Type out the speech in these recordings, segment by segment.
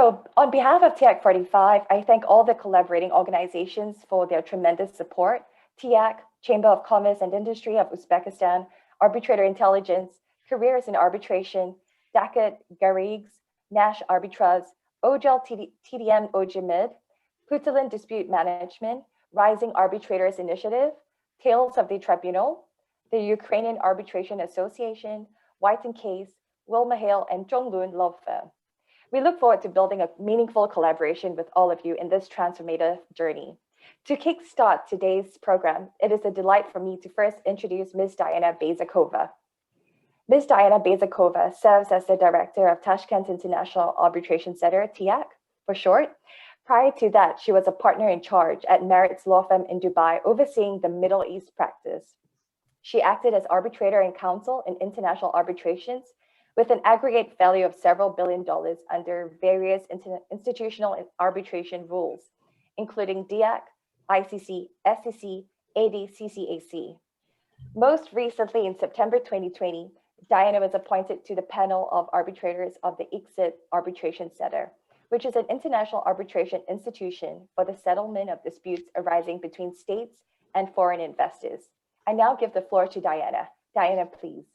So on behalf of TIAC45, I thank all the collaborating organizations for their tremendous support. TIAC, Chamber of Commerce and Industry of Uzbekistan, Arbitrator Intelligence, Careers in Arbitration, Dakat Garrigues, Nash Arbitraz, OJEL TDM Ojimid, Putilin Dispute Management, Rising Arbitrators Initiative, Tales of the Tribunal, the Ukrainian Arbitration Association, White and Case, Wilma Hale, and Zhonglun Law Firm. We look forward to building a meaningful collaboration with all of you in this transformative journey. To kickstart today's program, it is a delight for me to first introduce Ms. Diana Bezakova. Ms. Diana Bezakova serves as the director of Tashkent International Arbitration Center, TIAC for short. Prior to that, she was a partner in charge at Merit's law firm in Dubai, overseeing the Middle East practice. She acted as arbitrator and counsel in international arbitrations with an aggregate value of several $billion under various institutional arbitration rules, including DIAC, ICC, SCC, ADCCAC. Most recently, in September 2020, Diana was appointed to the panel of arbitrators of the ICSID Arbitration Center, which is an international arbitration institution for the settlement of disputes arising between states and foreign investors. I now give the floor to Diana. Diana, please.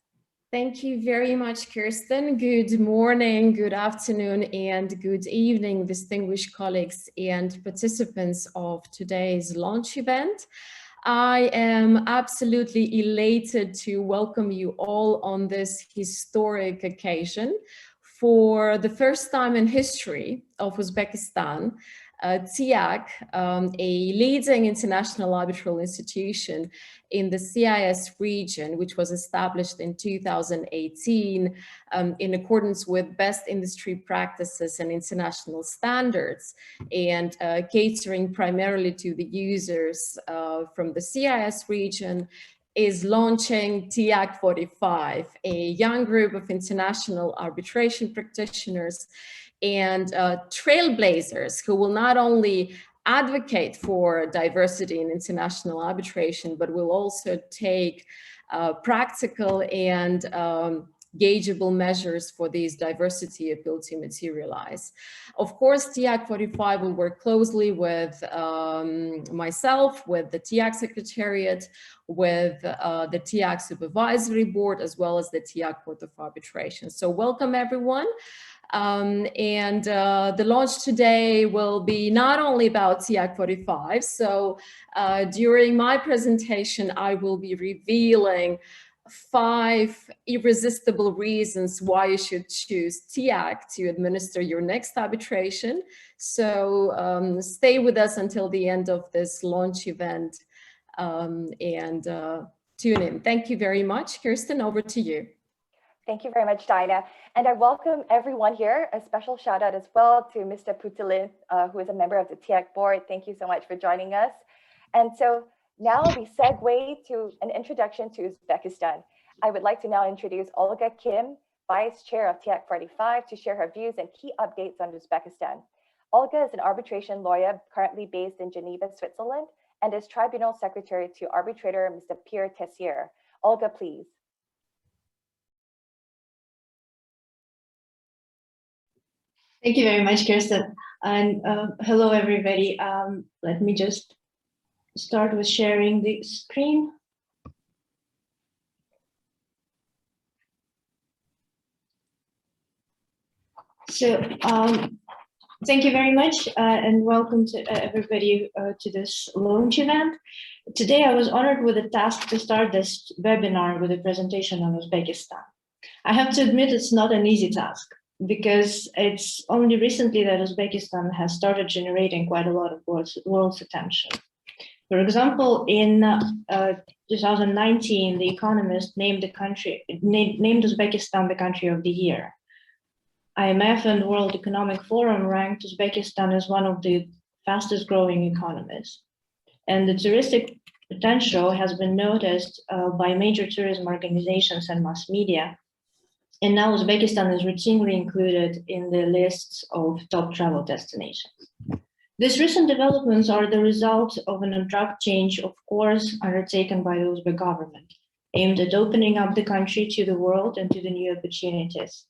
Thank you very much, Kirsten. Good morning, good afternoon, and good evening, distinguished colleagues and participants of today's launch event. I am absolutely elated to welcome you all on this historic occasion. For the first time in history of Uzbekistan, TIAC, a leading international arbitral institution in the CIS region, which was established in 2018 in accordance with best industry practices and international standards, and catering primarily to the users from the CIS region, is launching TIAC45, a young group of international arbitration practitioners and trailblazers who will not only advocate for diversity in international arbitration, but will also take practical and gaugeable measures for these diversity appeal to materialize. Of course, TIAC45 will work closely with myself, with the TIAC Secretariat, with the TIAC Supervisory Board, as well as the TIAC Court of Arbitration. So welcome, everyone. The launch today will be not only about TIAC45. So during my presentation, I will be revealing 5 irresistible reasons why you should choose TIAC to administer your next arbitration. So stay with us until the end of this launch event and tune in. Thank you very much. Kirsten, over to you. Thank you very much, Diana. And I welcome everyone here. A special shout out as well to Mr. Putilin, who is a member of the TIAC board. Thank you so much for joining us. And so now we segue to an introduction to Uzbekistan. I would like to now introduce Olga Kim, Vice Chair of TIAC45, to share her views and key updates on Uzbekistan. Olga is an arbitration lawyer currently based in Geneva, Switzerland, and is Tribunal Secretary to arbitrator Mr. Pierre Tessier. Olga, please. Thank you very much, Kirsten. And hello, everybody. Let me just start with sharing the screen. So thank you very much and welcome to everybody to this launch event. Today, I was honored with the task to start this webinar with a presentation on Uzbekistan. I have to admit it's not an easy task, because it's only recently that Uzbekistan has started generating quite a lot of world's attention. For example, in 2019, The Economist named Uzbekistan the country of the year. IMF and World Economic Forum ranked Uzbekistan as one of the fastest growing economies. And the touristic potential has been noticed by major tourism organizations and mass media. And now Uzbekistan is routinely included in the lists of top travel destinations. These recent developments are the result of an abrupt change of course undertaken by the Uzbek government, aimed at opening up the country to the world and to the new opportunities.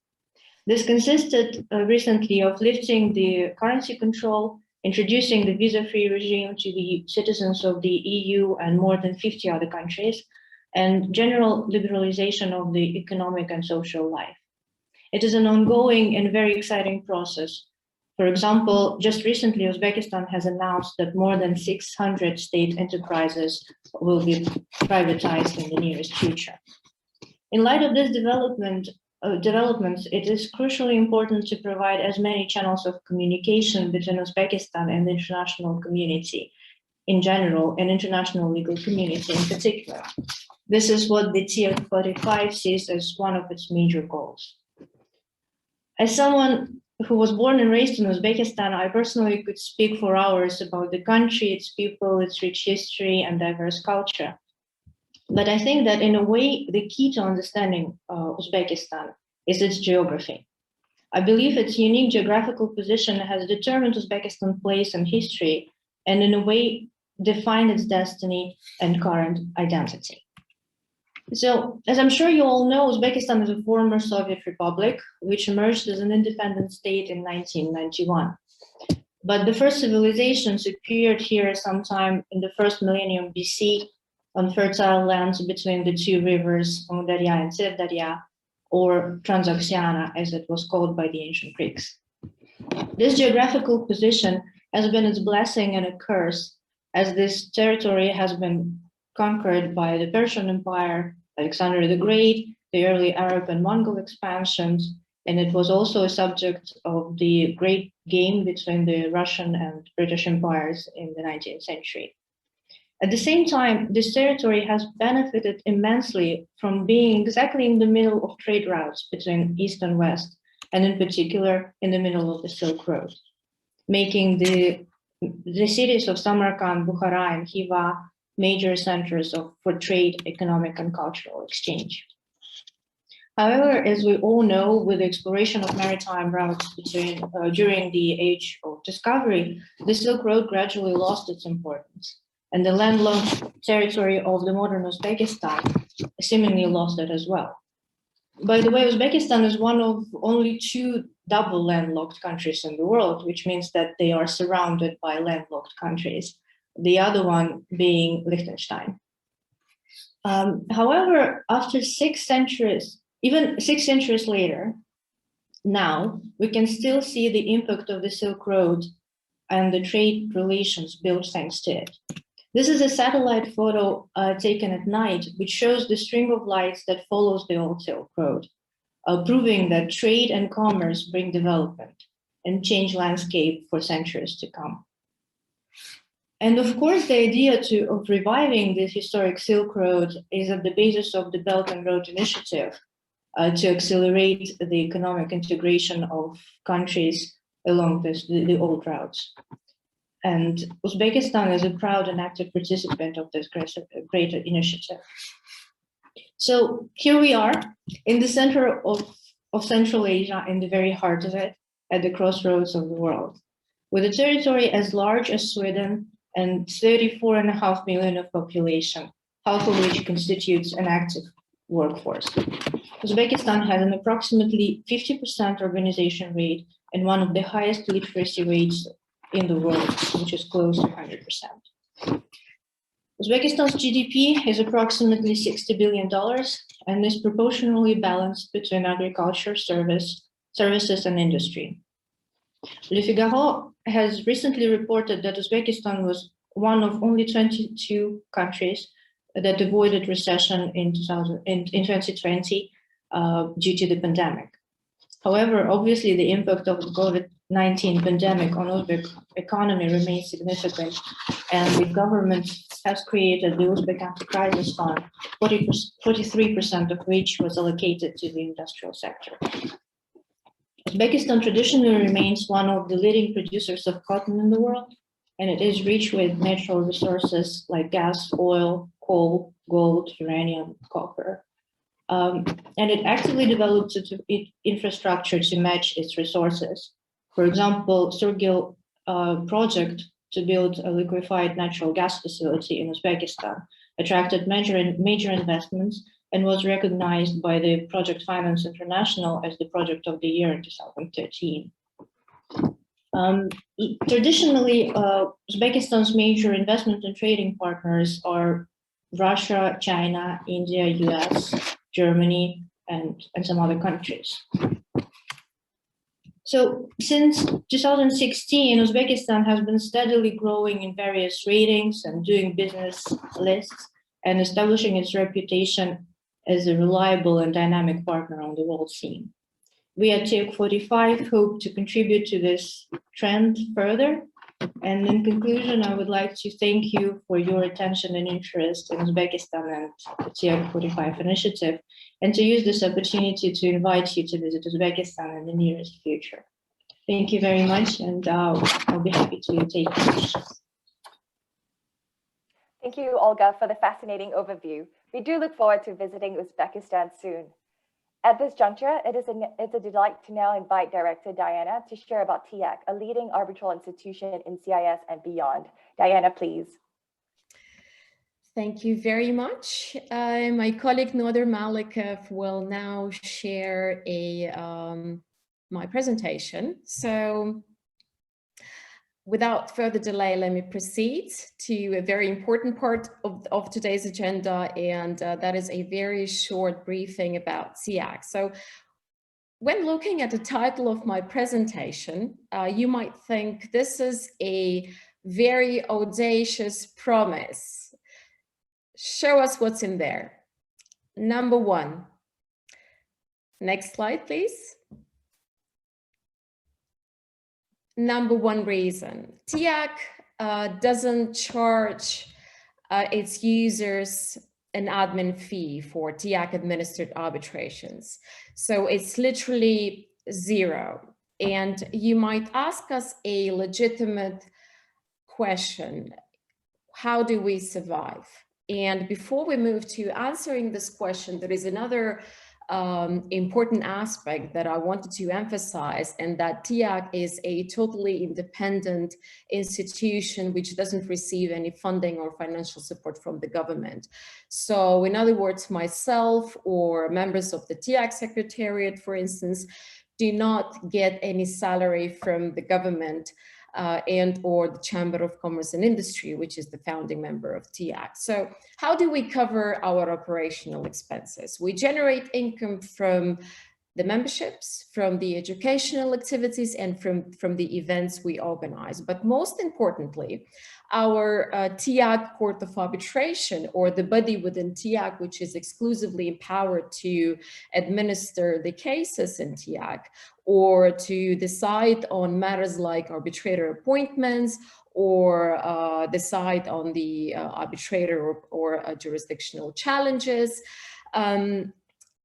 This consisted recently of lifting the currency control, introducing the visa-free regime to the citizens of the EU and more than 50 other countries, and general liberalization of the economic and social life. It is an ongoing and very exciting process. For example, just recently, Uzbekistan has announced that more than 600 state enterprises will be privatized in the nearest future. In light of this developments, it is crucially important to provide as many channels of communication between Uzbekistan and the international community in general and international legal community in particular. This is what the TIAC45 sees as one of its major goals. As someone who was born and raised in Uzbekistan, I personally could speak for hours about the country, its people, its rich history, and diverse culture. But I think that in a way, the key to understanding Uzbekistan is its geography. I believe its unique geographical position has determined Uzbekistan's place in history and in a way defined its destiny and current identity. So, as I'm sure you all know, Uzbekistan is a former Soviet republic, which emerged as an independent state in 1991. But the first civilizations appeared here sometime in the first millennium BC on fertile lands between the two rivers, Amudarya and Sirdarya, or Transoxiana, as it was called by the ancient Greeks. This geographical position has been its blessing and a curse, as this territory has been conquered by the Persian Empire, Alexander the Great, the early Arab and Mongol expansions, and it was also a subject of the great game between the Russian and British empires in the 19th century. At the same time, this territory has benefited immensely from being exactly in the middle of trade routes between East and West, and in particular in the middle of the Silk Road, making the cities of Samarkand, Bukhara, and Khiva major centers for trade, economic, and cultural exchange. However, as we all know, with the exploration of maritime routes during the age of discovery, the Silk Road gradually lost its importance, and the landlocked territory of the modern Uzbekistan seemingly lost it as well. By the way, Uzbekistan is one of only two double landlocked countries in the world, which means that they are surrounded by landlocked countries, the other one being Liechtenstein. However, after 6 centuries, even 6 centuries later, now we can still see the impact of the Silk Road and the trade relations built thanks to it. This is a satellite photo taken at night, which shows the string of lights that follows the old Silk Road, proving that trade and commerce bring development and change landscape for centuries to come. And of course, the idea of reviving this historic Silk Road is at the basis of the Belt and Road Initiative to accelerate the economic integration of countries along the old routes. And Uzbekistan is a proud and active participant of this great initiative. So here we are in the center of Central Asia, in the very heart of it, at the crossroads of the world, with a territory as large as Sweden and 34.5 million of population, half of which constitutes an active workforce. Uzbekistan has an approximately 50% urbanization rate and one of the highest literacy rates in the world, which is close to 100%. Uzbekistan's GDP is approximately $60 billion and is proportionally balanced between agriculture, services, and industry. Le Figaro has recently reported that Uzbekistan was one of only 22 countries that avoided recession in 2020 due to the pandemic. However, obviously the impact of the COVID-19 pandemic on Uzbek economy remains significant, and the government has created the Uzbek Anti-Crisis Fund, 43% of which was allocated to the industrial sector. Uzbekistan traditionally remains one of the leading producers of cotton in the world, and it is rich with natural resources like gas, oil, coal, gold, uranium, copper. And it actively develops its infrastructure to match its resources. For example, Surgil project to build a liquefied natural gas facility in Uzbekistan attracted major investments and was recognized by the Project Finance International as the Project of the Year in 2013. Traditionally, Uzbekistan's major investment and trading partners are Russia, China, India, US, Germany, and some other countries. So since 2016, Uzbekistan has been steadily growing in various ratings and doing business lists and establishing its reputation as a reliable and dynamic partner on the world scene. We at TIAC45 hope to contribute to this trend further. And in conclusion, I would like to thank you for your attention and interest in Uzbekistan and the TIAC45 initiative, and to use this opportunity to invite you to visit Uzbekistan in the nearest future. Thank you very much, and I'll be happy to take questions. Thank you, Olga, for the fascinating overview. We do look forward to visiting Uzbekistan soon. At this juncture, it's a delight to now invite Director Diana to share about TIAC, a leading arbitral institution in CIS and beyond. Diana, please. Thank you very much. My colleague Nader Malikov will now share my presentation. So without further delay, let me proceed to a very important part of today's agenda, and that is a very short briefing about TIAC. So when looking at the title of my presentation, you might think this is a very audacious promise. Show us what's in there. Number one. Next slide, please. Number one reason, TIAC doesn't charge its users an admin fee for TIAC administered arbitrations. So it's literally zero. And you might ask us a legitimate question: how do we survive? And before we move to answering this question, there is another important aspect that I wanted to emphasize, and that TIAC is a totally independent institution which doesn't receive any funding or financial support from the government. So in other words, myself or members of the TIAC Secretariat, for instance, do not get any salary from the government and or the Chamber of Commerce and Industry, which is the founding member of TIAC. So how do we cover our operational expenses? We generate income from the memberships, from the educational activities, and from the events we organize. But most importantly, our TIAC Court of Arbitration, or the body within TIAC, which is exclusively empowered to administer the cases in TIAC, or to decide on matters like arbitrator appointments, or decide on the arbitrator or jurisdictional challenges,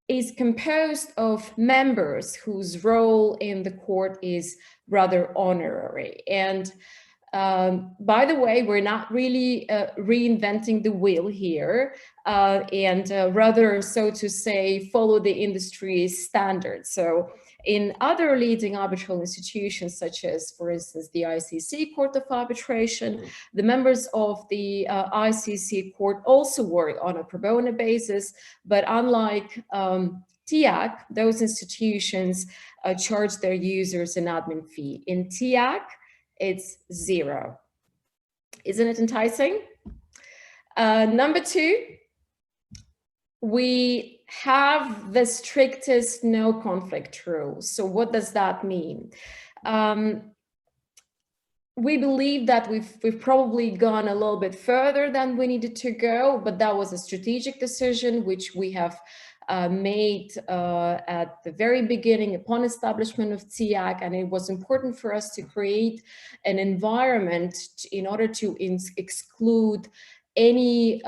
is composed of members whose role in the court is rather honorary. And by the way, we're not really reinventing the wheel here, and rather, so to say, follow the industry's standards. So in other leading arbitral institutions, such as, for instance, the ICC Court of Arbitration, the members of the ICC Court also work on a pro bono basis, but unlike TIAC, those institutions charge their users an admin fee. In TIAC, it's zero. Isn't it enticing? Number two, we have the strictest no conflict rule. So what does that mean? We believe that we've probably gone a little bit further than we needed to go, but that was a strategic decision which we have made at the very beginning upon establishment of TIAC, and it was important for us to create an environment in order to exclude any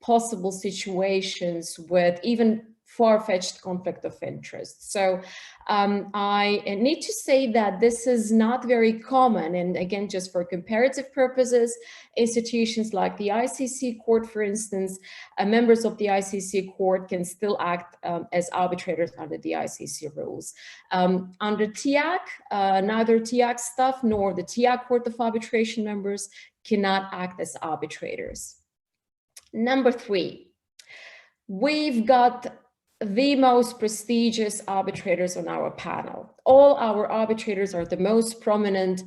possible situations with even far-fetched conflict of interest. So I need to say that this is not very common. And again, just for comparative purposes, institutions like the ICC Court, for instance, members of the ICC Court can still act as arbitrators under the ICC rules. Under TIAC, neither TIAC staff nor the TIAC Court of Arbitration members cannot act as arbitrators. Number three, we've got the most prestigious arbitrators on our panel. All our arbitrators are the most prominent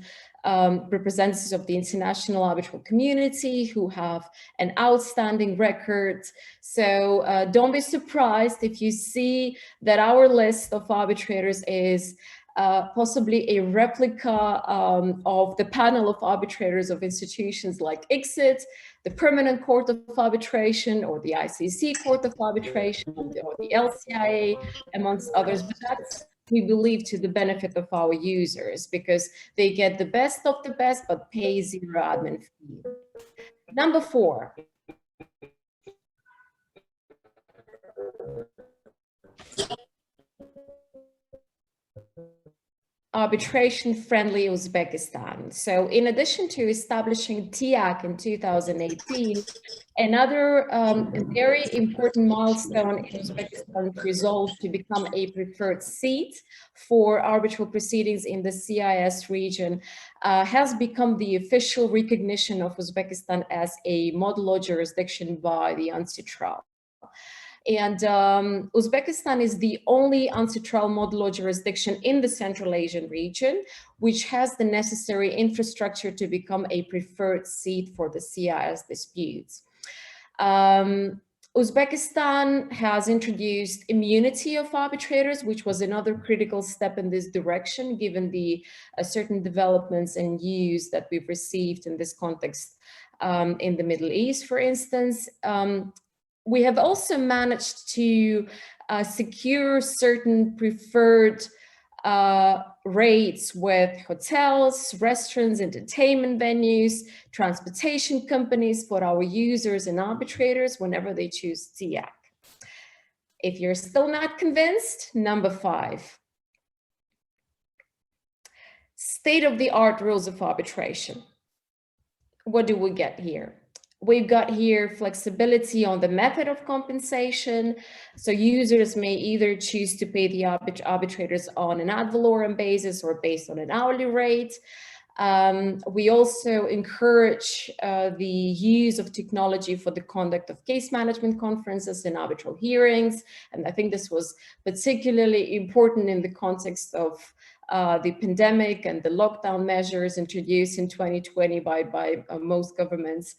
representatives of the international arbitral community who have an outstanding record. So don't be surprised if you see that our list of arbitrators is possibly a replica of the panel of arbitrators of institutions like ICSID, the Permanent Court of Arbitration, or the ICC Court of Arbitration, or the LCIA, amongst others. But that's, we believe, to the benefit of our users, because they get the best of the best, but pay zero admin fee. Number 4. Arbitration-friendly Uzbekistan. So in addition to establishing TIAC in 2018, another very important milestone in Uzbekistan's resolve to become a preferred seat for arbitral proceedings in the CIS region has become the official recognition of Uzbekistan as a modular jurisdiction by the UNCITRAL. And Uzbekistan is the only UNCITRAL modular jurisdiction in the Central Asian region, which has the necessary infrastructure to become a preferred seat for the CIS disputes. Uzbekistan has introduced immunity of arbitrators, which was another critical step in this direction, given the certain developments and news that we've received in this context in the Middle East, for instance. We have also managed to secure certain preferred rates with hotels, restaurants, entertainment venues, transportation companies for our users and arbitrators whenever they choose TIAC. If you're still not convinced, number 5. State-of-the-art rules of arbitration. What do we get here? We've got here flexibility on the method of compensation. So users may either choose to pay the arbitrators on an ad valorem basis or based on an hourly rate. We also encourage the use of technology for the conduct of case management conferences and arbitral hearings. And I think this was particularly important in the context of the pandemic and the lockdown measures introduced in 2020 by most governments.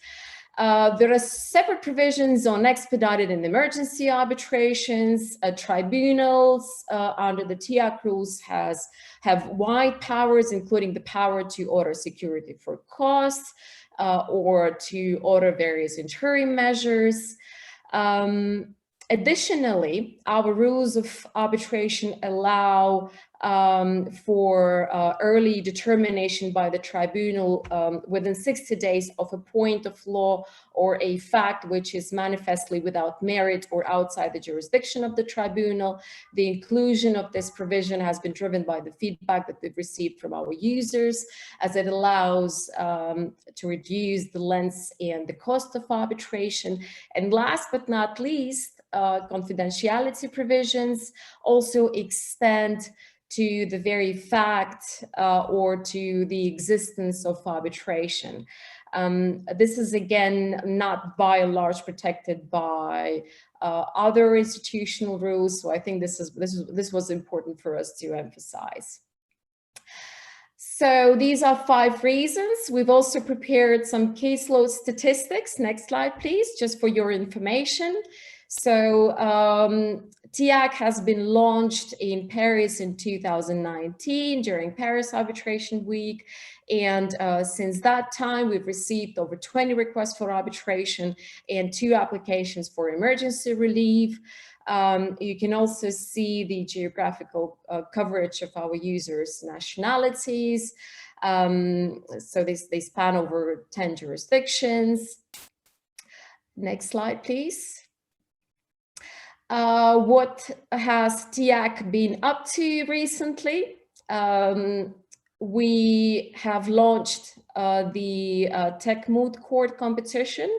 There are separate provisions on expedited and emergency arbitrations. Tribunals under the TIAC rules have wide powers, including the power to order security for costs or to order various interim measures. Additionally, our rules of arbitration allow for early determination by the tribunal within 60 days of a point of law or a fact which is manifestly without merit or outside the jurisdiction of the tribunal. The inclusion of this provision has been driven by the feedback that we've received from our users, as it allows to reduce the length and the cost of arbitration. And last but not least, confidentiality provisions also extend to the very fact or to the existence of arbitration. This is again not by and large protected by other institutional rules, so I think this was important for us to emphasize. So these are 5 reasons. We've also prepared some caseload statistics. Next slide, please, just for your information. So TIAC has been launched in Paris in 2019 during Paris Arbitration Week. And since that time, we've received over 20 requests for arbitration and 2 applications for emergency relief. You can also see the geographical coverage of our users' nationalities. So they span over 10 jurisdictions. Next slide, please. What has TIAC been up to recently? We have launched the Tech Moot Court competition,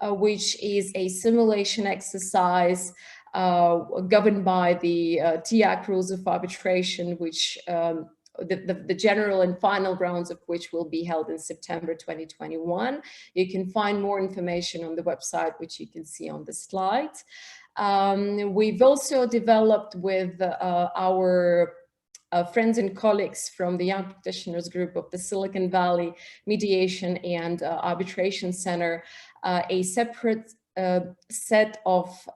which is a simulation exercise governed by the TIAC rules of arbitration, which the general and final rounds of which will be held in September 2021. You can find more information on the website, which you can see on the slide. We've also developed with our friends and colleagues from the Young Practitioners Group of the Silicon Valley Mediation and Arbitration Center a separate set of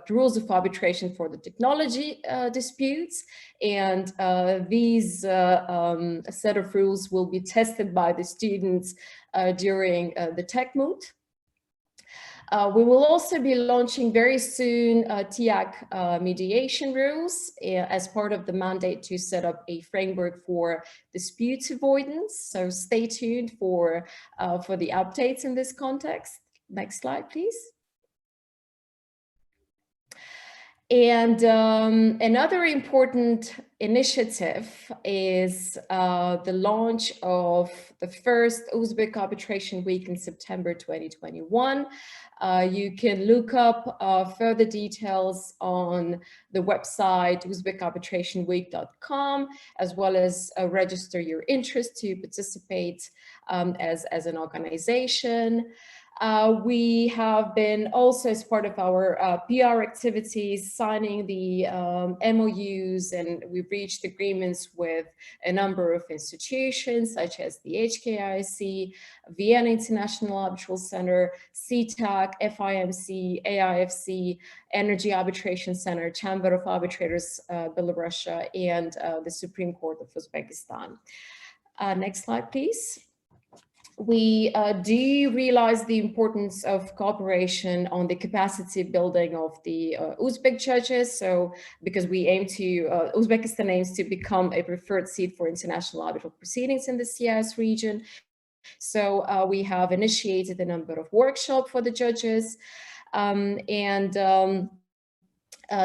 rules of arbitration for the technology disputes. And these set of rules will be tested by the students during the Tech Moot. We will also be launching very soon TIAC mediation rules as part of the mandate to set up a framework for dispute avoidance. So stay tuned for the updates in this context. Next slide, please. And another important initiative is the launch of the first Uzbek Arbitration Week in September 2021. You can look up further details on the website uzbekarbitrationweek.com, as well as register your interest to participate as an organization. We have been also, as part of our PR activities, signing the MOUs, and we've reached agreements with a number of institutions such as the HKIC, Vienna International Arbitral Center, CTAC, FIMC, AIFC, Energy Arbitration Center, Chamber of Arbitrators Belarusia, and the Supreme Court of Uzbekistan. Next slide, please. We do realize the importance of cooperation on the capacity building of the Uzbek judges. So because we aim to, Uzbekistan aims to become a preferred seat for international arbitral proceedings in the CIS region. So we have initiated a number of workshops for the judges,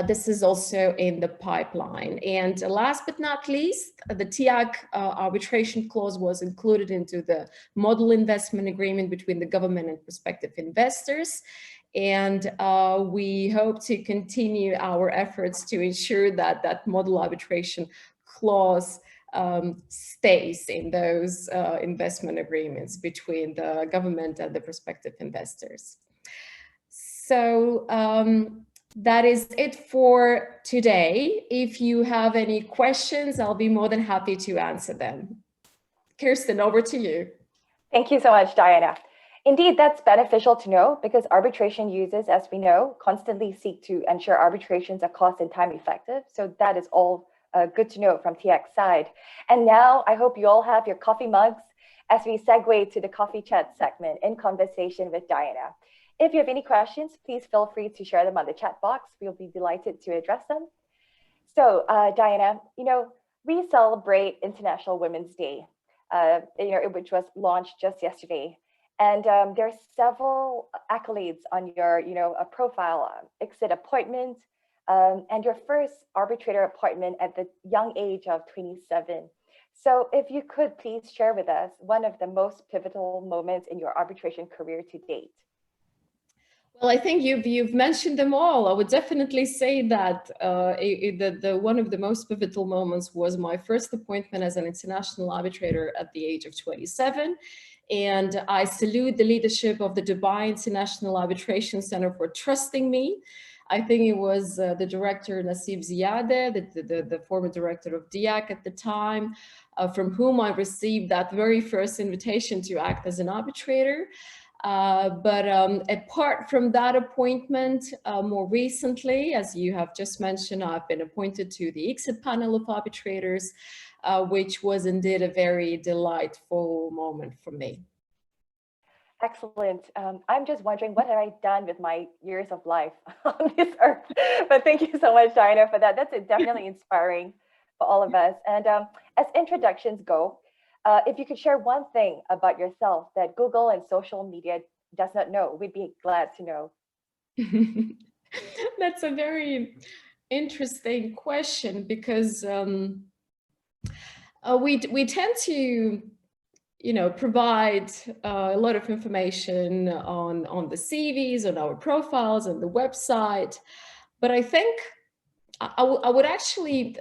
this is also in the pipeline. And last but not least, the TIAC arbitration clause was included into the model investment agreement between the government and prospective investors. And we hope to continue our efforts to ensure that that model arbitration clause stays in those investment agreements between the government and the prospective investors. So, that is it for today. If you have any questions, I'll be more than happy to answer them. Kirsten, over to you. Thank you so much, Diana. Indeed, that's beneficial to know because arbitration users, as we know, constantly seek to ensure arbitrations are cost and time effective. So that is all good to know from TIAC's side. And now I hope you all have your coffee mugs as we segue to the coffee chat segment in conversation with Diana. If you have any questions, please feel free to share them on the chat box. We'll be delighted to address them. So, Diana, we celebrate International Women's Day, which was launched just yesterday. And there are several accolades on your, profile, exit appointment, and your first arbitrator appointment at the young age of 27. So if you could please share with us one of the most pivotal moments in your arbitration career to date. Well, I think you've mentioned them all. I would definitely say that one of the most pivotal moments was my first appointment as an international arbitrator at the age of 27. And I salute the leadership of the Dubai International Arbitration Center for trusting me. I think it was the director, Nasib Ziadeh, the former director of TIAC at the time, from whom I received that very first invitation to act as an arbitrator. But apart from that appointment, more recently, as you have just mentioned, I've been appointed to the exit panel of arbitrators, which was indeed a very delightful moment for me. Excellent. I'm just wondering, what have I done with my years of life on this earth? But thank you so much, Diana, for that. That's definitely inspiring for all of us. And as introductions go, if you could share one thing about yourself that Google and social media does not know, we'd be glad to know. That's a very interesting question because we tend to, provide a lot of information on the CVs, on our profiles, on the website. But I think I would actually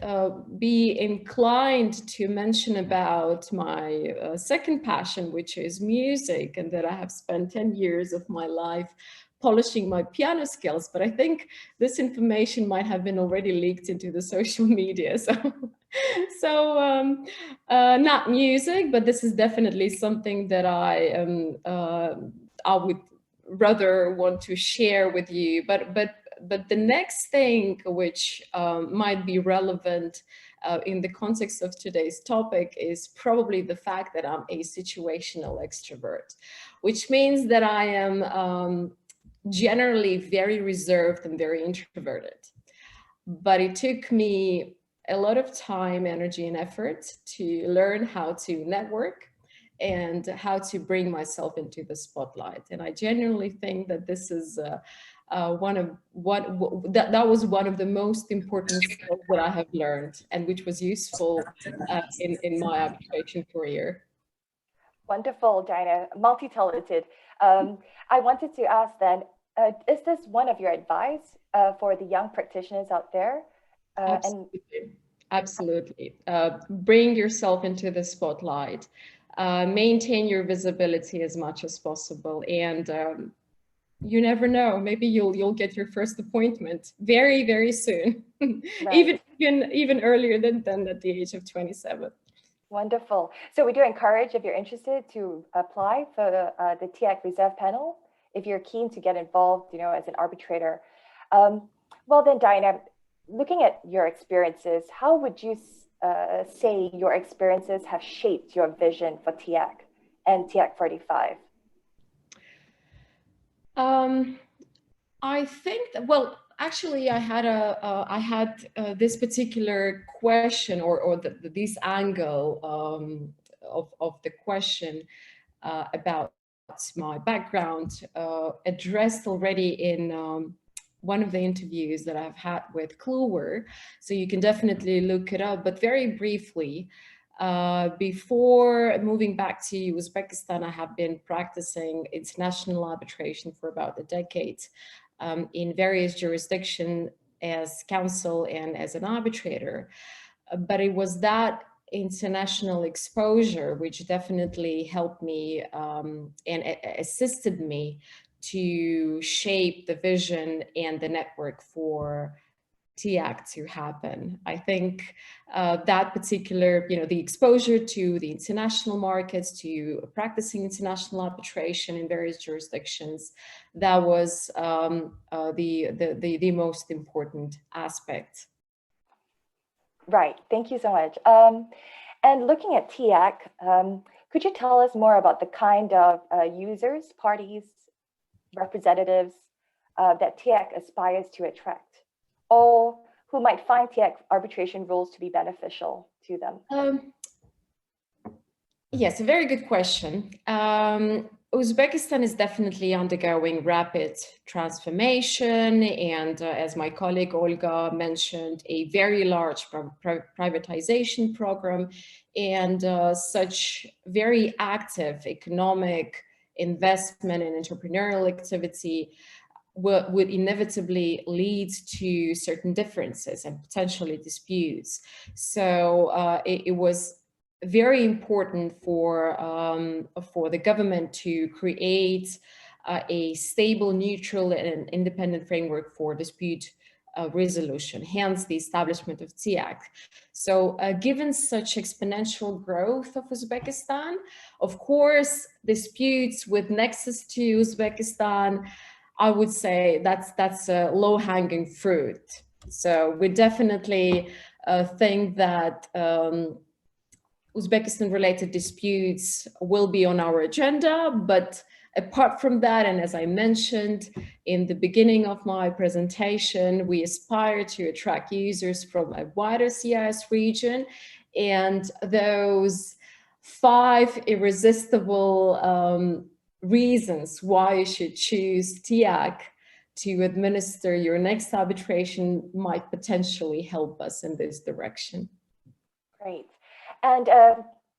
be inclined to mention about my second passion, which is music, and that I have spent 10 years of my life polishing my piano skills, but I think this information might have been already leaked into the social media. Not music, but this is definitely something that I would rather want to share with you. But the next thing which might be relevant in the context of today's topic is probably the fact that I'm a situational extrovert, which means that I am generally very reserved and very introverted. But it took me a lot of time, energy, and effort to learn how to network and how to bring myself into the spotlight. And I genuinely think that this is that was one of the most important skills that I have learned, and which was useful in my arbitration career. Wonderful, Dinah, multi-talented. I wanted to ask then, is this one of your advice for the young practitioners out there? Absolutely. Bring yourself into the spotlight. Maintain your visibility as much as possible, and you never know. Maybe you'll get your first appointment very, very soon, right. even earlier than at the age of 27. Wonderful. So we do encourage, if you're interested, to apply for the TIAC Reserve Panel if you're keen to get involved, as an arbitrator. Well then, Dinah, looking at your experiences, how would you say your experiences have shaped your vision for TIAC and TIAC45? I think that, well, actually, I had this particular question or this angle of the question about my background addressed already in one of the interviews that I've had with Kluwer, so you can definitely look it up. But very briefly, before moving back to Uzbekistan, I have been practicing international arbitration for about a decade in various jurisdictions as counsel and as an arbitrator. But it was that international exposure which definitely helped me and assisted me to shape the vision and the network for TIAC to happen. I think that particular, the exposure to the international markets, to practicing international arbitration in various jurisdictions, that was the most important aspect. Right. Thank you so much. And looking at TIAC, could you tell us more about the kind of users, parties, representatives that TIAC aspires to attract, or who might find TIAC arbitration rules to be beneficial to them? Yes, a very good question. Uzbekistan is definitely undergoing rapid transformation, and as my colleague Olga mentioned, a very large privatization program, and such very active economic investment and entrepreneurial activity would inevitably lead to certain differences and potentially disputes. So it was very important for the government to create a stable, neutral, and independent framework for dispute resolution, hence the establishment of TIAC. So given such exponential growth of Uzbekistan, of course, disputes with nexus to Uzbekistan, I would say that's a low-hanging fruit. So we definitely think that Uzbekistan-related disputes will be on our agenda, but apart from that, and as I mentioned in the beginning of my presentation, we aspire to attract users from a wider CIS region, and those 5 irresistible reasons why you should choose TIAC to administer your next arbitration might potentially help us in this direction. Great. And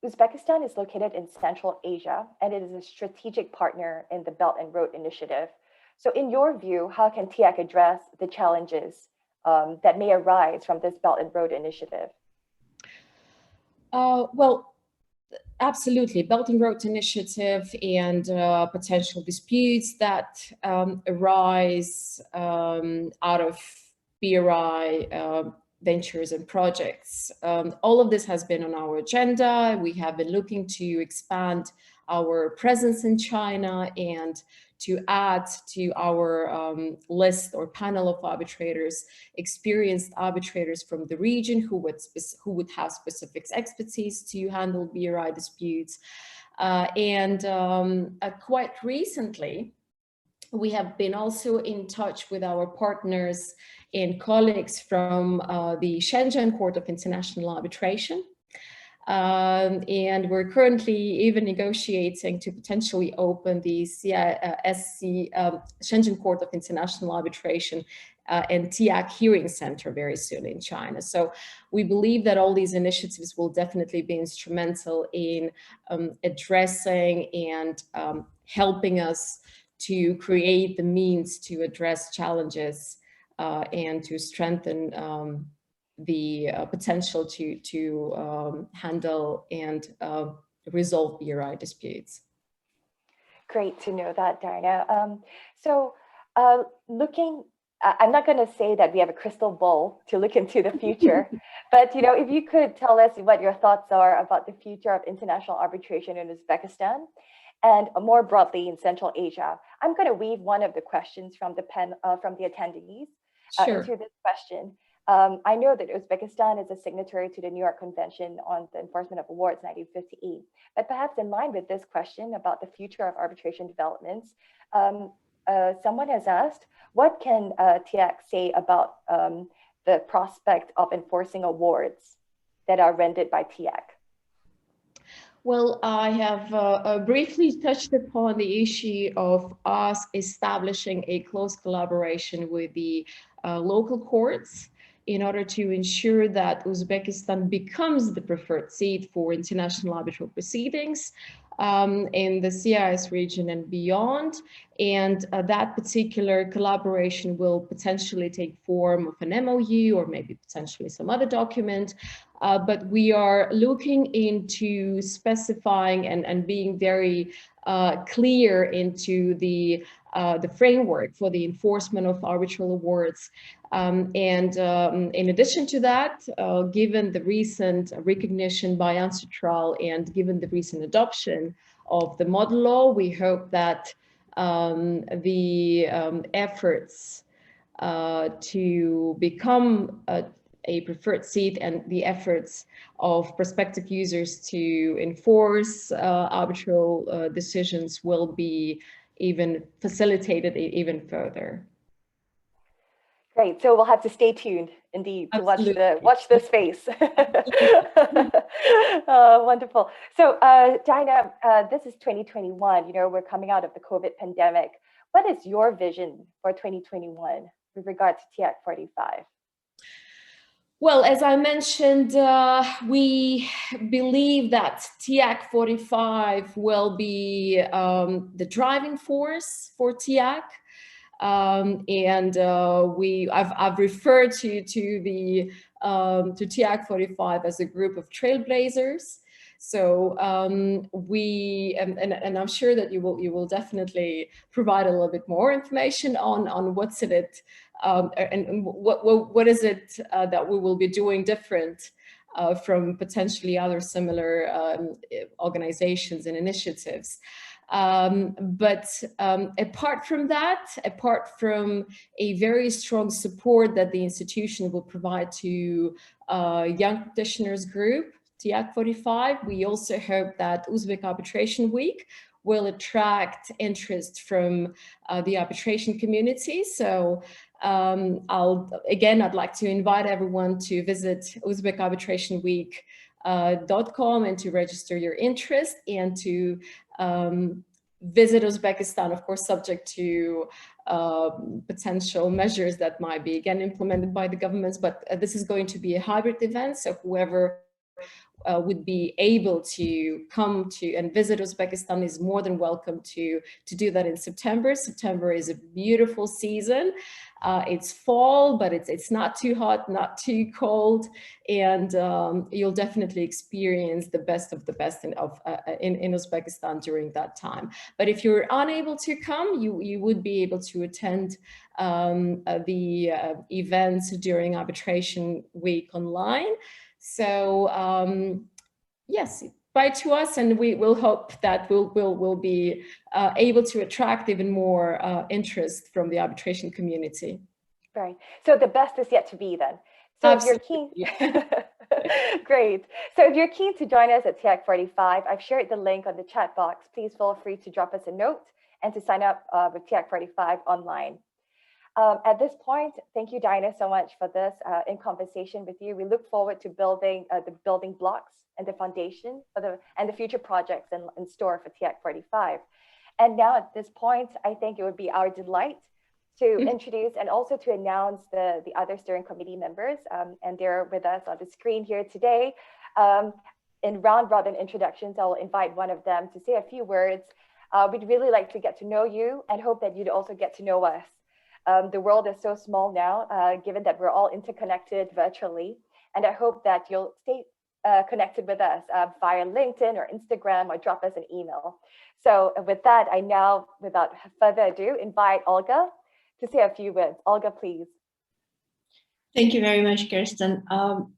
Uzbekistan is located in Central Asia, and it is a strategic partner in the Belt and Road Initiative. So in your view, how can TIAC address the challenges that may arise from this Belt and Road Initiative? Well, Absolutely. Belt and Road Initiative and potential disputes that arise out of BRI ventures and projects. All of this has been on our agenda. We have been looking to expand our presence in China and to add to our list or panel of arbitrators, experienced arbitrators from the region who would have specific expertise to handle BRI disputes. Quite recently, we have been also in touch with our partners and colleagues from the Shenzhen Court of International Arbitration. And we're currently even negotiating to potentially open the Shenzhen Court of International Arbitration and TIAC Hearing Center very soon in China. So we believe that all these initiatives will definitely be instrumental in addressing and helping us to create the means to address challenges and to strengthen the potential to handle and resolve BRI disputes. Great to know that, Diana. I'm not going to say that we have a crystal ball to look into the future, but if you could tell us what your thoughts are about the future of international arbitration in Uzbekistan and more broadly in Central Asia. I'm going to weave one of the questions from the attendees into this question. I know that Uzbekistan is a signatory to the New York Convention on the Enforcement of Awards 1958, but perhaps in line with this question about the future of arbitration developments, someone has asked, what can TIAC say about the prospect of enforcing awards that are rendered by TIAC? Well, I have briefly touched upon the issue of us establishing a close collaboration with the local courts in order to ensure that Uzbekistan becomes the preferred seat for international arbitral proceedings in the CIS region and beyond. And that particular collaboration will potentially take form of an MOU or maybe potentially some other document. But we are looking into specifying and being very clear into the framework for the enforcement of arbitral awards. In addition to that, given the recent recognition by UNCITRAL and given the recent adoption of the model law, we hope that the efforts to become a preferred seat and the efforts of prospective users to enforce arbitral decisions will be even facilitated even further. Great. So we'll have to stay tuned, indeed, to watch the space. Wonderful. So, Diana, this is 2021. We're coming out of the COVID pandemic. What is your vision for 2021 with regard to TIAC45? Well, as I mentioned, we believe that TIAC45 will be the driving force for TIAC. I've referred to TIAC45 as a group of trailblazers. So and I'm sure that you will definitely provide a little bit more information on what's in it and what is it that we will be doing different from potentially other similar organizations and initiatives. Apart from that, apart from a very strong support that the institution will provide to young practitioners group, TIAC45, we also hope that Uzbek Arbitration Week will attract interest from the arbitration community. So I'd like to invite everyone to visit uzbekarbitrationweek.com and to register your interest and to visit Uzbekistan, of course, subject to potential measures that might be again implemented by the governments. But this is going to be a hybrid event, so whoever would be able to come to and visit Uzbekistan is more than welcome to do that in September. September is a beautiful season. It's fall, but it's not too hot, not too cold, and you'll definitely experience the best of the best in Uzbekistan during that time. But if you're unable to come, you would be able to attend the events during arbitration week online. So yes, write to us, and we will hope that we'll be able to attract even more interest from the arbitration community. Right. So the best is yet to be then. So Absolutely. if you're keen, great. So if you're keen to join us at TIAC45, I've shared the link on the chat box. Please feel free to drop us a note and to sign up with TIAC45 online. At this point, thank you, Diana, so much for this in conversation with you. We look forward to building the building blocks and the foundation for the future projects in store for TIAC45. And now at this point, I think it would be our delight to introduce and also to announce the other steering committee members, and they're with us on the screen here today. In round robin introductions, I'll invite one of them to say a few words. We'd really like to get to know you and hope that you'd also get to know us. The world is so small now, given that we're all interconnected virtually, and I hope that you'll stay connected with us via LinkedIn or Instagram, or drop us an email. So with that, I now, without further ado, invite Olga to say a few words. Olga, please. Thank you very much, Kirsten.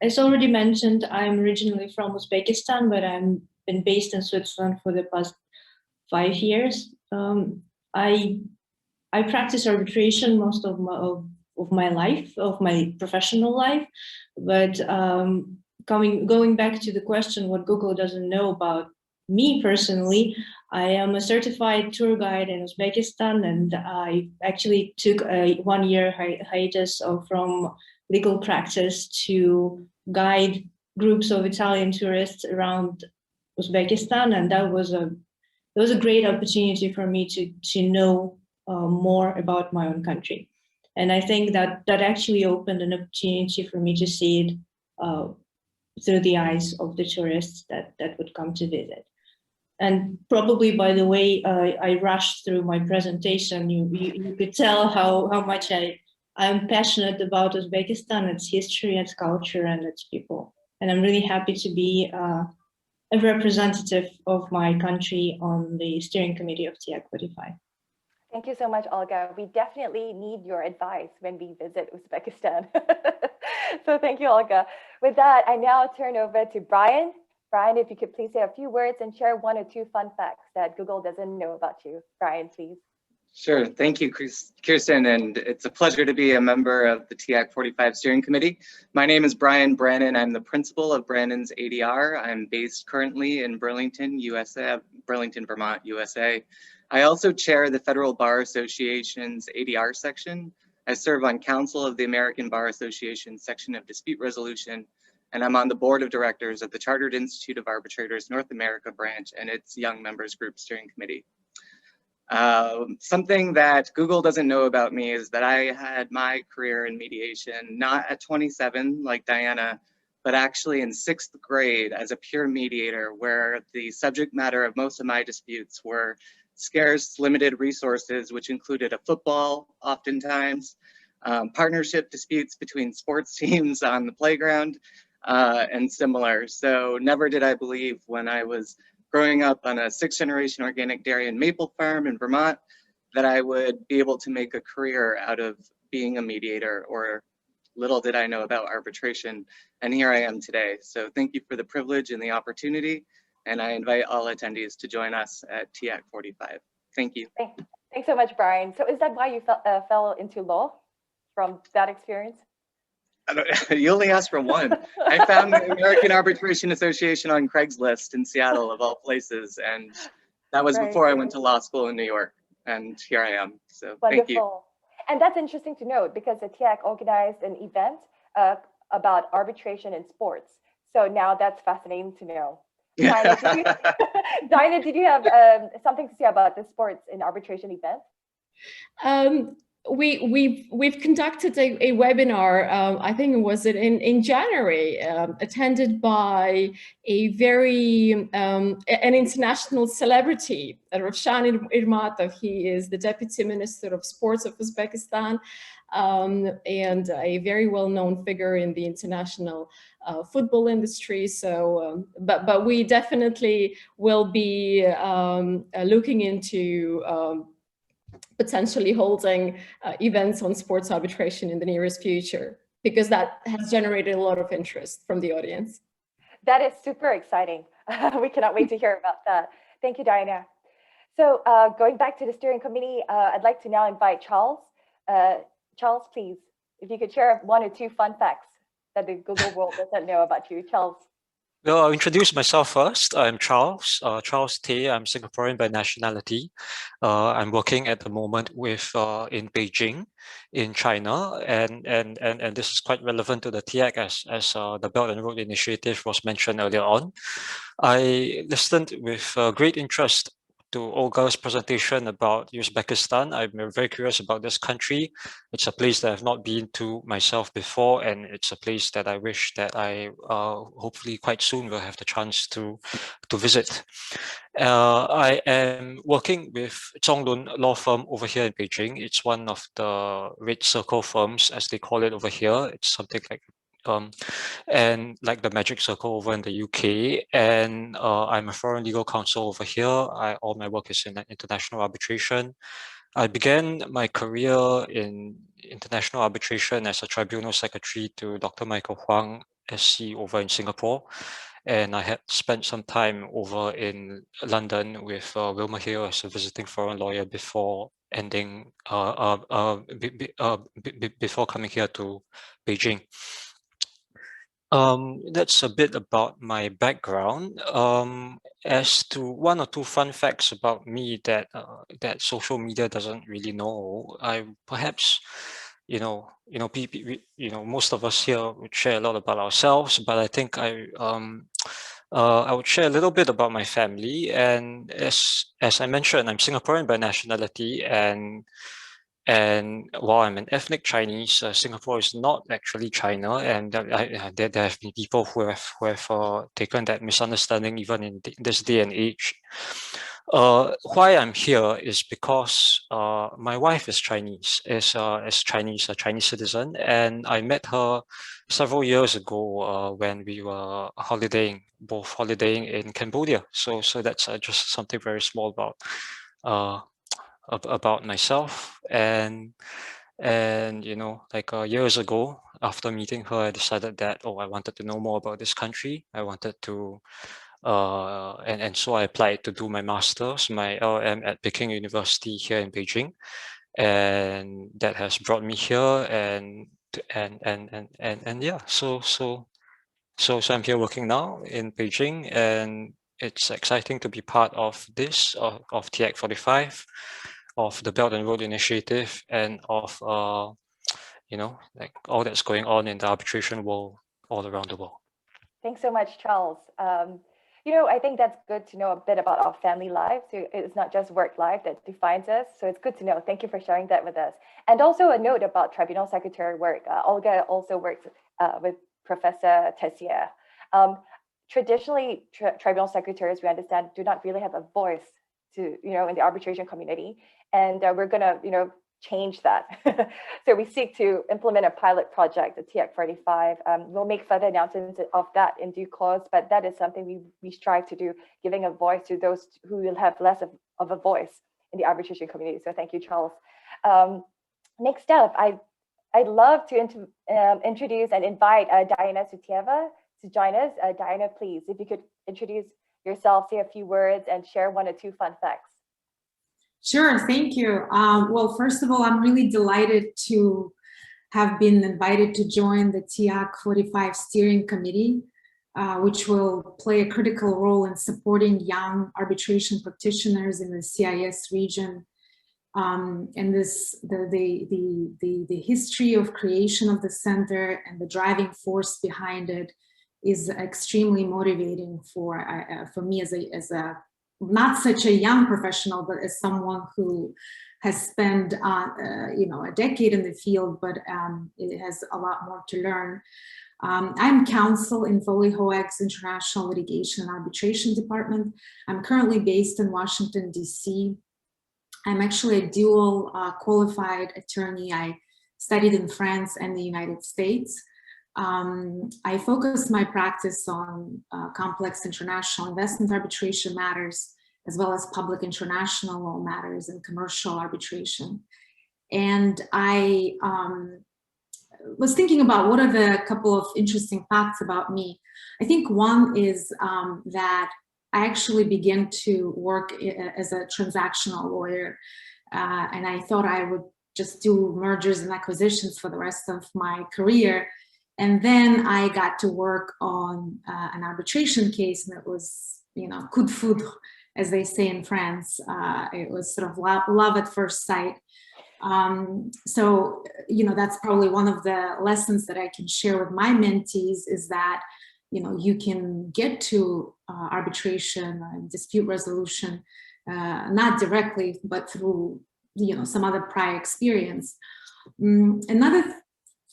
As already mentioned, I'm originally from Uzbekistan, but I've been based in Switzerland for the past 5 years. I practice arbitration most of my life, of my professional life, but going back to the question, what Google doesn't know about me personally, I am a certified tour guide in Uzbekistan, and I actually took a 1-year hiatus from legal practice to guide groups of Italian tourists around Uzbekistan, and that was a great opportunity for me to know more about my own country. And I think that actually opened an opportunity for me to see it through the eyes of the tourists that would come to visit. And probably, by the way, I rushed through my presentation. You could tell how much I'm passionate about Uzbekistan, its history, its culture, and its people. And I'm really happy to be a representative of my country on the steering committee of TIAC45. Thank you so much, Olga. We definitely need your advice when we visit Uzbekistan. So thank you, Olga. With that, I now turn over to Brian. Brian, if you could please say a few words and share 1 or 2 fun facts that Google doesn't know about you. Brian, please. Sure. Thank you, Kirsten, and it's a pleasure to be a member of the TIAC45 Steering Committee. My name is Brian Brannon. I'm the principal of Brannon's ADR. I'm based currently in Burlington, Vermont, USA. I also chair the Federal Bar Association's ADR section. I serve on council of the American Bar Association section of dispute resolution, and I'm on the board of directors of the Chartered Institute of Arbitrators North America branch and its Young Members Group Steering Committee. Something that Google doesn't know about me is that I had my career in mediation, not at 27 like Diana, but actually in 6th grade as a peer mediator, where the subject matter of most of my disputes were scarce, limited resources, which included a football oftentimes, partnership disputes between sports teams on the playground, and similar. So never did I believe when I was growing up on a 6th-generation organic dairy and maple farm in Vermont that I would be able to make a career out of being a mediator, or little did I know about arbitration. And here I am today. So thank you for the privilege and the opportunity. And I invite all attendees to join us at TIAC45. Thank you. Thanks so much, Brian. So is that why you fell into law from that experience? You only asked for one. I found the American Arbitration Association on Craigslist in Seattle, of all places. And that was before I went to law school in New York. And here I am. So thank you. And that's interesting to note, because the TIAC organized an event about arbitration in sports. So now that's fascinating to know. Diana, did you have something to say about the sports and arbitration event? we've conducted a webinar, I think it was in January, attended by a very an international celebrity, Ravshan Irmatov. He is the Deputy Minister of Sports of Uzbekistan, and a very well-known figure in the international football industry. So, but we definitely will be looking into potentially holding events on sports arbitration in the nearest future, because that has generated a lot of interest from the audience. That is super exciting. We cannot wait to hear about that. Thank you, Diana. So going back to the steering committee, I'd like to now invite Charles. Charles, please, if you could share 1 or 2 fun facts that the Google world doesn't know about you. Charles. Well, I'll introduce myself first. I'm Charles, Charles Tay. I'm Singaporean by nationality. I'm working at the moment with in Beijing, in China, and this is quite relevant to the TIAC as the Belt and Road Initiative was mentioned earlier on. I listened with great interest to Olga's presentation about Uzbekistan. I'm very curious about this country. It's a place that I've not been to myself before, and it's a place that I wish that I hopefully quite soon will have the chance to visit. I am working with Zonglun Law Firm over here in Beijing. It's one of the Red Circle firms, as they call it over here. It's something like and like the Magic Circle over in the UK, and I'm a foreign legal counsel over here. All my work is in international arbitration. I began my career in international arbitration as a tribunal secretary to Dr. Michael Huang, SC, over in Singapore. And I had spent some time over in London with Wilmer Hill as a visiting foreign lawyer before ending, before coming here to Beijing. That's a bit about my background. As to 1 or 2 fun facts about me that that social media doesn't really know, I perhaps, most of us here would share a lot about ourselves, but I think I would share a little bit about my family. And as I mentioned, I'm Singaporean by nationality, and while I'm an ethnic Chinese, Singapore is not actually China, and there have been people who have taken that misunderstanding even in this day and age. Why I'm here is because my wife is Chinese, a Chinese citizen, and I met her several years ago when we were both holidaying in Cambodia. So that's just something very small about myself. And like years ago, after meeting her, I decided that I wanted to know more about this country. I wanted to and so I applied to do my master's, my LM at Peking University here in Beijing, and that has brought me here. And yeah, so I'm here working now in Beijing, and it's exciting to be part of this of TIAC45, of the Belt and Road Initiative, and of like all that's going on in the arbitration world all around the world. Thanks so much, Charles. I think that's good to know a bit about our family lives. So it's not just work life that defines us. So it's good to know. Thank you for sharing that with us. And also a note about tribunal secretary work. Olga also works with Professor Tessier. Traditionally, tribunal secretaries, we understand, do not really have a voice to, in the arbitration community. And we're going to, change that. So we seek to implement a pilot project, the TIAC45. We'll make further announcements of that in due course, but that is something we strive to do, giving a voice to those who will have less of a voice in the arbitration community. So thank you, Charles. Next up, I'd love to introduce and invite Diana Sutieva to join us. Diana, please, if you could introduce yourself, say a few words, and share 1 or 2 fun facts. Sure, thank you. Well, first of all, I'm really delighted to have been invited to join the TIAC45 steering committee, which will play a critical role in supporting young arbitration practitioners in the CIS region. And the history of creation of the center and the driving force behind it is extremely motivating for me as a not such a young professional, but as someone who has spent a decade in the field, but it has a lot more to learn. I'm counsel in Foley Hoeg's International Litigation and Arbitration Department. I'm currently based in Washington, DC. I'm actually a dual qualified attorney. I studied in France and the United States. I focus my practice on complex international investment arbitration matters, as well as public international law matters and commercial arbitration. And I was thinking about what are the couple of interesting facts about me. I think one is that I actually began to work as a transactional lawyer, and I thought I would just do mergers and acquisitions for the rest of my career. And then I got to work on an arbitration case, and it was, coup de foudre, as they say in France. It was sort of love at first sight. So, that's probably one of the lessons that I can share with my mentees is that, you can get to arbitration and dispute resolution, not directly, but through, some other prior experience. Another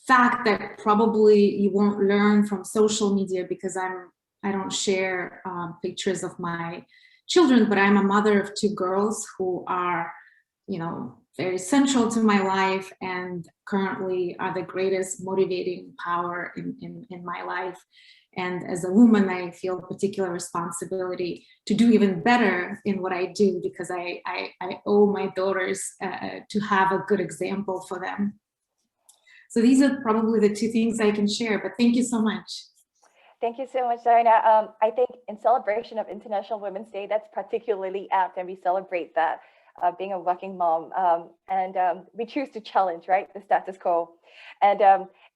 fact that probably you won't learn from social media, because I don't share pictures of my children, but I'm a mother of 2 girls who are, very central to my life and currently are the greatest motivating power in my life. And as a woman, I feel particular responsibility to do even better in what I do, because I owe my daughters to have a good example for them. So these are probably the 2 things I can share, but thank you so much. Thank you so much, Diana. I think in celebration of International Women's Day, that's particularly apt, and we celebrate that. Being a working mom, and we choose to challenge, right, the status quo. And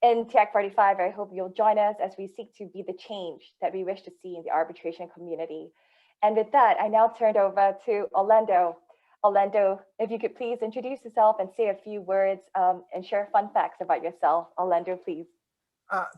in TIAC45, I hope you'll join us as we seek to be the change that we wish to see in the arbitration community. And with that, I now turn over to Orlando. Orlando, if you could please introduce yourself and say a few words and share fun facts about yourself. Orlando, please.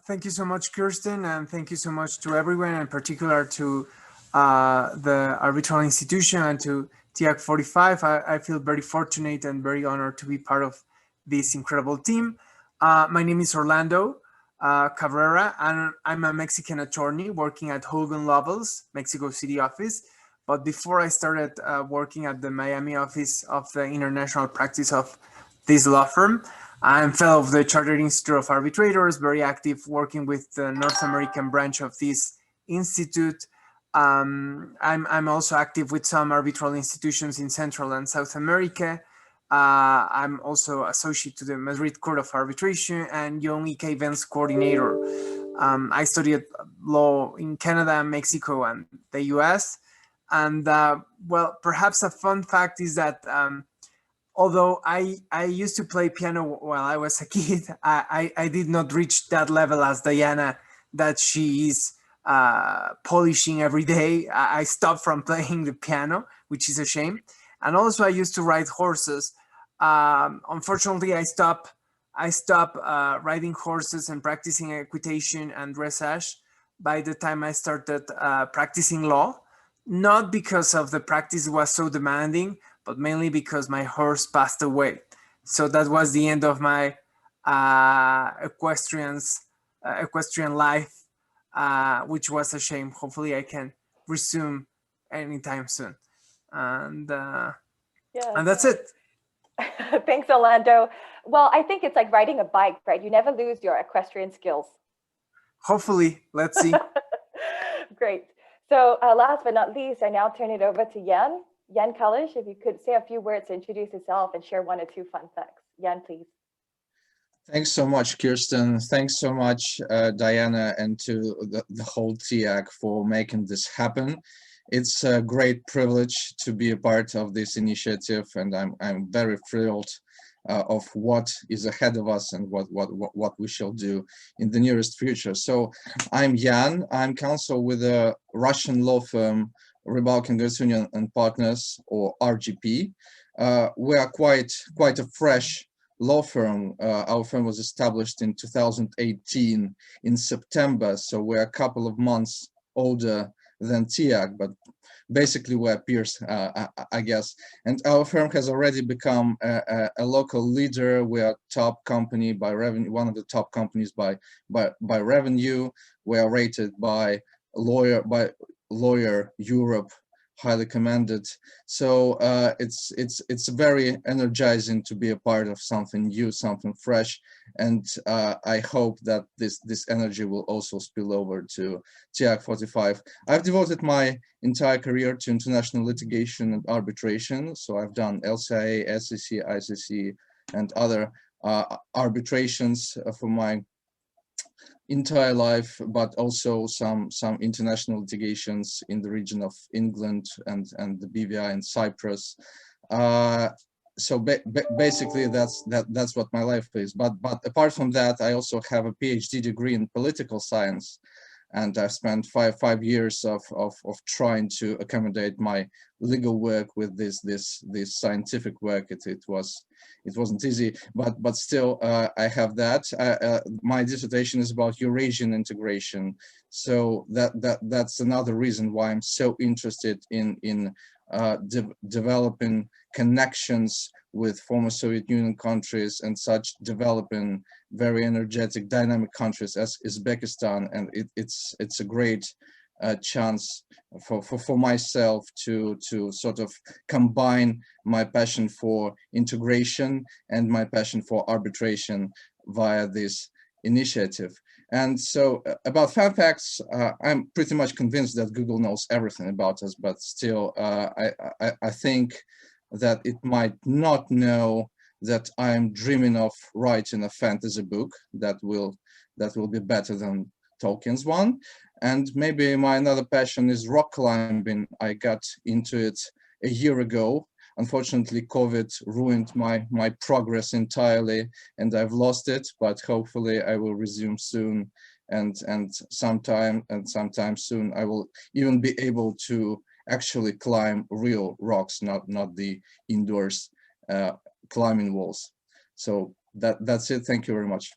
Thank you so much, Kirsten, and thank you so much to everyone, in particular to the arbitral institution and to TIAC45. I feel very fortunate and very honored to be part of this incredible team. My name is Orlando Cabrera, and I'm a Mexican attorney working at Hogan Lovells, Mexico City office. But before I started working at the Miami office of the international practice of this law firm, I'm fellow of the Chartered Institute of Arbitrators, very active working with the North American branch of this institute. I'm also active with some arbitral institutions in Central and South America. I'm also associate to the Madrid Court of Arbitration and Young EK Events Coordinator. I studied law in Canada, Mexico, and the US. And well, perhaps a fun fact is that although I used to play piano while I was a kid, I did not reach that level as Diana that she is polishing every day. I stopped from playing the piano, which is a shame. And also I used to ride horses. Unfortunately, I stopped riding horses and practicing equitation and dressage by the time I started practicing law, not because of the practice was so demanding, but mainly because my horse passed away. So that was the end of my equestrian life, which was a shame. Hopefully I can resume anytime soon. And that's it. Thanks, Orlando. Well, I think it's like riding a bike, right? You never lose your equestrian skills. Hopefully, let's see. Great. So last but not least, I now turn it over to Jan. Jan Kalish, if you could say a few words to introduce yourself and share 1 or 2 fun facts. Jan, please. Thanks so much, Kirsten. Thanks so much, Diana, and to the whole TIAC for making this happen. It's a great privilege to be a part of this initiative, and I'm very thrilled of what is ahead of us and what we shall do in the nearest future. So I'm Jan. I'm counsel with a Russian law firm, Rybak & Gersunin and Partners, or RGP. We are quite a fresh law firm. Our firm was established in 2018 in September, so we're a couple of months older than TIAC, but basically we're peers, I guess. And our firm has already become a local leader. We are top company by revenue, one of the top companies by revenue. We are rated by Lawyer Europe, highly commended. So it's very energizing to be a part of something new, something fresh, and I hope that this energy will also spill over to TIAC45. I've devoted my entire career to international litigation and arbitration. So I've done LCIA, SEC, ICC, and other arbitrations for my entire life, but also some international litigations in the region of England and the BVI in Cyprus. So basically that's what my life is. But apart from that, I also have a PhD degree in political science, and I've spent five years of trying to accommodate my legal work with this scientific work. It wasn't easy, but still I have that. My dissertation is about Eurasian integration, so that's another reason why I'm so interested in developing connections with former Soviet Union countries and such developing very energetic, dynamic countries as Uzbekistan, and it's a great chance for myself to sort of combine my passion for integration and my passion for arbitration via this initiative. And so about fan facts, I'm pretty much convinced that Google knows everything about us, but still I think that it might not know that I'm dreaming of writing a fantasy book that will be better than Tolkien's one. And maybe my another passion is rock climbing. I got into it a year ago. Unfortunately, COVID ruined my progress entirely, and I've lost it, but hopefully I will resume soon, and sometime soon I will even be able to actually climb real rocks, not the indoors climbing walls. So that's it. Thank you very much.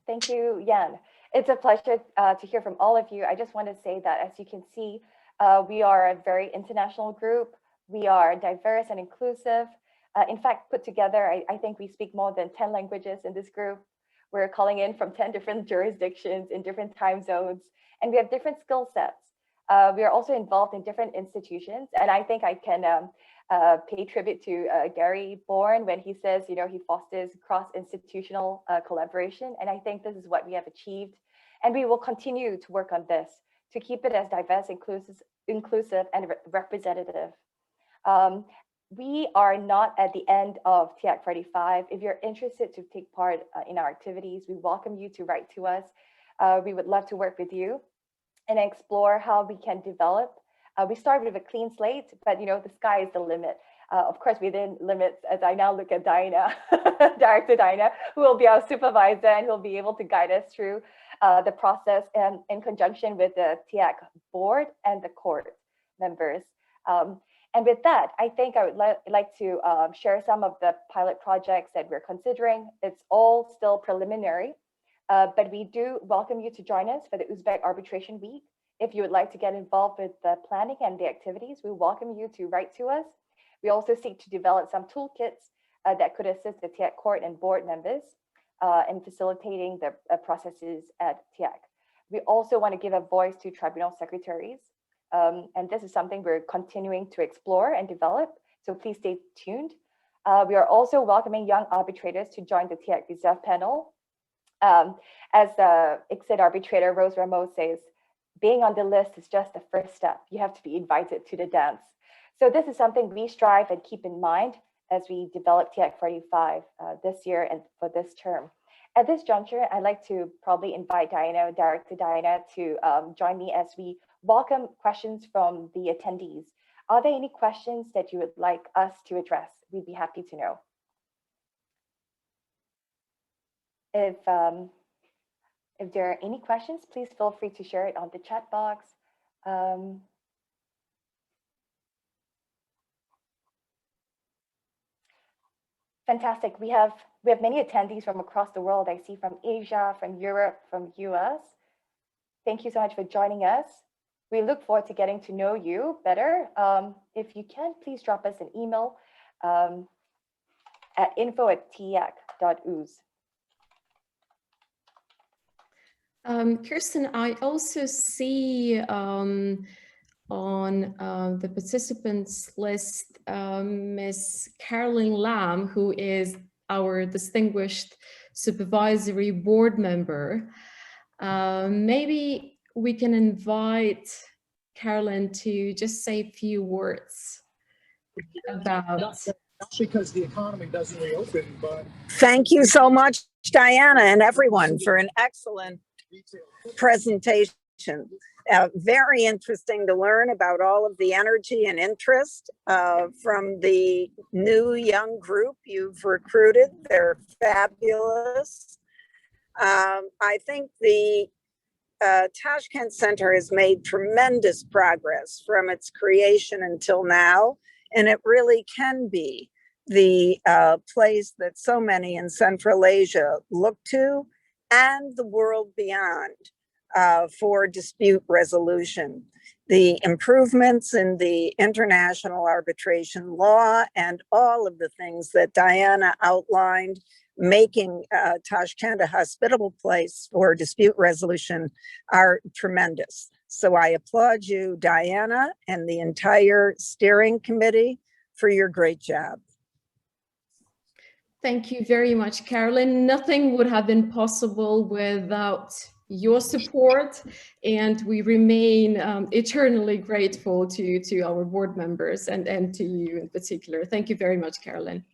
Thank you, Jan. It's a pleasure to hear from all of you. I just want to say that, as you can see, we are a very international group. We are diverse and inclusive. In fact, put together, I think we speak more than 10 languages in this group. We're calling in from 10 different jurisdictions in different time zones, and we have different skill sets. We are also involved in different institutions, and I think I can pay tribute to Gary Bourne when he says, he fosters cross-institutional collaboration, and I think this is what we have achieved, and we will continue to work on this to keep it as diverse, inclusive, and representative. We are not at the end of TIAC45. If you're interested to take part in our activities, we welcome you to write to us. We would love to work with you and explore how we can develop. We started with a clean slate, but the sky is the limit. Of course, within limits, as I now look at Diana, Director Diana, who will be our supervisor and who will be able to guide us through the process and in conjunction with the TIAC board and the court members. And with that, I think I would like to share some of the pilot projects that we're considering. It's all still preliminary, but we do welcome you to join us for the Uzbek Arbitration Week. If you would like to get involved with the planning and the activities, we welcome you to write to us. We also seek to develop some toolkits that could assist the TIAC court and board members in facilitating the processes at TIAC. We also want to give a voice to tribunal secretaries. And this is something we're continuing to explore and develop, so please stay tuned. We are also welcoming young arbitrators to join the TIAC Reserve Panel. As ICSID arbitrator Rose Ramos says, being on the list is just the first step. You have to be invited to the dance. So this is something we strive and keep in mind as we develop TIAC45 this year and for this term. At this juncture, I'd like to probably invite Diana, Director Diana, to join me as we welcome questions from the attendees. Are there any questions that you would like us to address? We'd be happy to know. If there are any questions, please feel free to share it on the chat box. Fantastic. We have many attendees from across the world. I see from Asia, from Europe, from US. Thank you so much for joining us. We look forward to getting to know you better. If you can, please drop us an email at info@tiac.ooze. Kirsten, I also see on the participants list Ms. Carolyn Lamb, who is our distinguished supervisory board member. Maybe we can invite Carolyn to just say a few words about. Not because the economy doesn't reopen, but. Thank you so much, Diana, and everyone for an excellent presentation. Very interesting to learn about all of the energy and interest from the new young group you've recruited. They're fabulous. I think the Tashkent Center has made tremendous progress from its creation until now, and it really can be the place that so many in Central Asia look to and the world beyond for dispute resolution. The improvements in the international arbitration law and all of the things that Diana outlined, making Tashkent a hospitable place for dispute resolution, are tremendous. So I applaud you, Diana, and the entire steering committee for your great job. Thank you very much, Carolyn. Nothing would have been possible without your support, and we remain eternally grateful to our board members and to you in particular. Thank you very much, Carolyn.